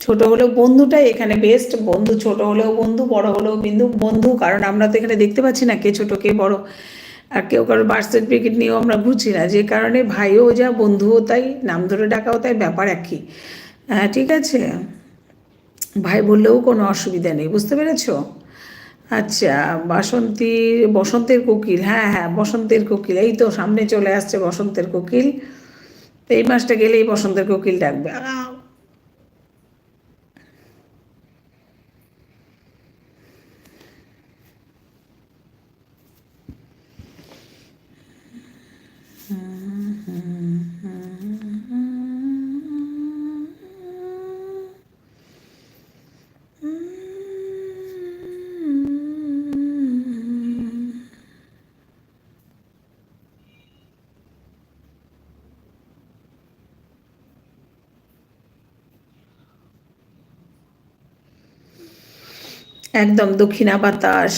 ছোট হলেও বন্ধুটাই এখানে বেস্ট। বন্ধু ছোট হলেও বন্ধু, বড় হলেও বিন্দু বন্ধু, কারণ আমরা তো এখানে দেখতে পাচ্ছি না কে ছোট কে বড়, আর কেউ কারোর বার্থ সার্টিফিকেট নিয়েও আমরা ঘুরছি না, যে কারণে ভাইও যা বন্ধুও তাই, নাম ধরে ডাকাও তাই, ব্যাপার একই। হ্যাঁ ঠিক আছে, ভাই বললেও কোনো অসুবিধা নেই, বুঝতে পেরেছো? আচ্ছা, বসন্তের কোকিল, হ্যাঁ হ্যাঁ বসন্তের কোকিল, এই তো সামনে চলে আসছে বসন্তের কোকিল। তো এই মাসটা গেলেই বসন্তের কোকিল ডাকবে। একদম দক্ষিণা বাতাস।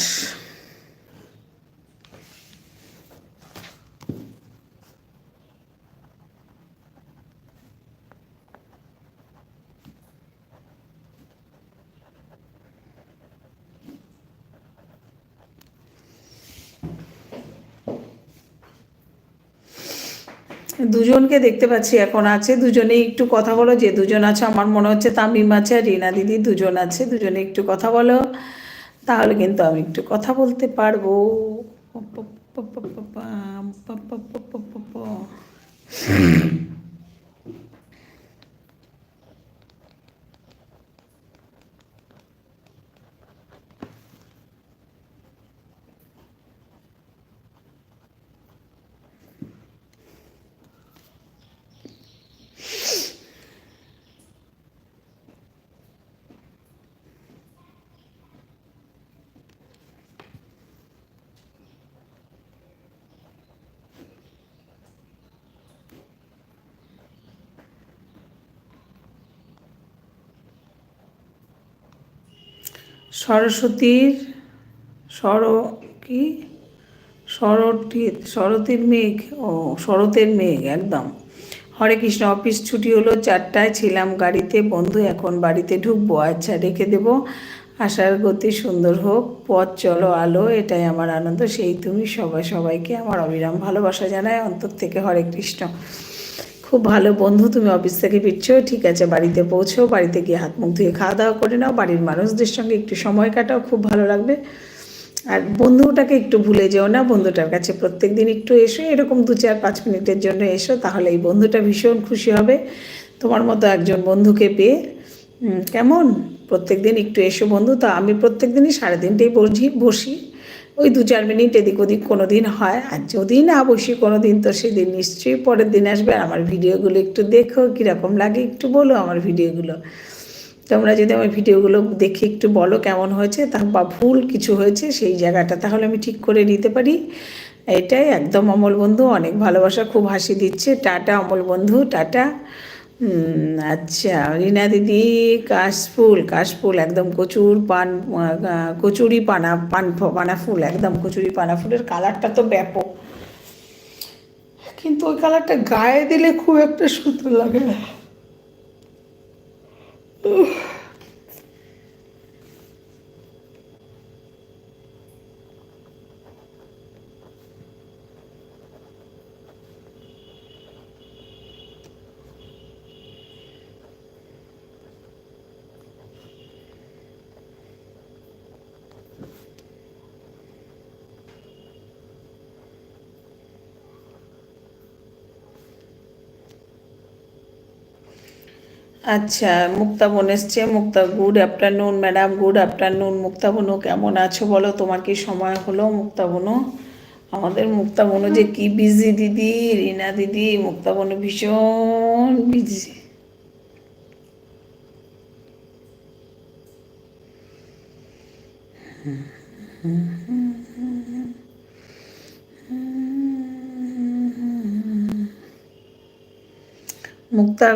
দুজনকে দেখতে পাচ্ছি, এখন আছে দুজনেই, একটু কথা বলো, যে দুজন আছে আমার মনে হচ্ছে তামিম আছে আর রিনা দিদি, দুজন আছে, দুজনে একটু কথা বলো, তাহলে কিন্তু আমি একটু কথা বলতে পারবো। সরস্বতীর সর কি শরতের মেঘ, ও শরতের মেঘ একদম। হরে কৃষ্ণ, অফিস ছুটি হলো 4টায়, ছিলাম গাড়িতে বন্ধু, এখন বাড়িতে ঢুকবো। আচ্ছা রেখে দেবো, আশার গতি সুন্দর হোক, পথ চলো আলো, এটাই আমার আনন্দ, সেই তুমি, সবাইকে আমার অবিরাম ভালোবাসা জানায় অন্তর থেকে, হরে কৃষ্ণ। খুব ভালো বন্ধু, তুমি অফিস থেকে ফিরছো, ঠিক আছে বাড়িতে পৌঁছো, বাড়িতে গিয়ে হাত মুখ ধুয়ে খাওয়া দাওয়া করে নাও, বাড়ির মানুষদের সঙ্গে একটু সময় কাটাও, খুব ভালো লাগবে। আর বন্ধুটাকে একটু ভুলে যেও না, বন্ধুটার কাছে প্রত্যেক দিন একটু এসো, এরকম 2-4-5 মিনিটের জন্য এসো, তাহলে এই বন্ধুটা ভীষণ খুশি হবে তোমার মতো একজন বন্ধুকে পেয়ে। কেমন? প্রত্যেক দিন একটু এসো বন্ধু। তা আমি প্রত্যেক দিনই 3:30টায় বসি, ওই 2-4 মিনিট এদিক ওদিক কোনো দিন হয়, আর যদি না বসি কোনো দিন, তো সেদিন নিশ্চয়ই পরের দিন আসবে। আর আমার ভিডিওগুলো একটু দেখো, কীরকম লাগে একটু বলো আমার ভিডিওগুলো। তোমরা যদি আমার ভিডিওগুলো দেখে একটু বলো কেমন হয়েছে, তা বা ভুল কিছু হয়েছে সেই জায়গাটা, তাহলে আমি ঠিক করে নিতে পারি। এটাই একদম অমল বন্ধু, অনেক ভালোবাসা, খুব হাসি দিচ্ছে, টাটা অমল বন্ধু, টাটা। আচ্ছা রিনা দিদি, কাশফুল একদম কচুরি পানা ফুল, একদম কচুরি পানা ফুলের কালারটা তো ব্যাপক, কিন্তু ওই কালারটা গায়ে দিলে খুব একটা সুন্দর লাগে না। আচ্ছা, মুক্তা বোন এসছে, Mukta, good afternoon madam, good afternoon. Mukta বোনু কেমন আছো বলো, তোমার কি সময় হলো মুক্তা বোনু? আমাদের মুক্তা বোনু যে কি বিজি দিদি, রিনা দিদি, মুক্তা বোনু ভীষণ বিজি। মুক্তা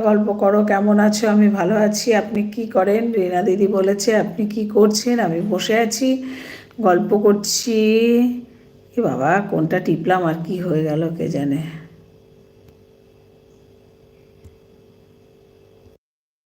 গল্প করো, কেমন আছো? আমি ভালো আছি, আপনি কি করেন? রিনা দিদি বলেছে আপনি কি করছেন? আমি বসে আছি, গল্প করছি। এ বাবা, কোনটা টিপলাম আর কি হয়ে গেল কে জানে।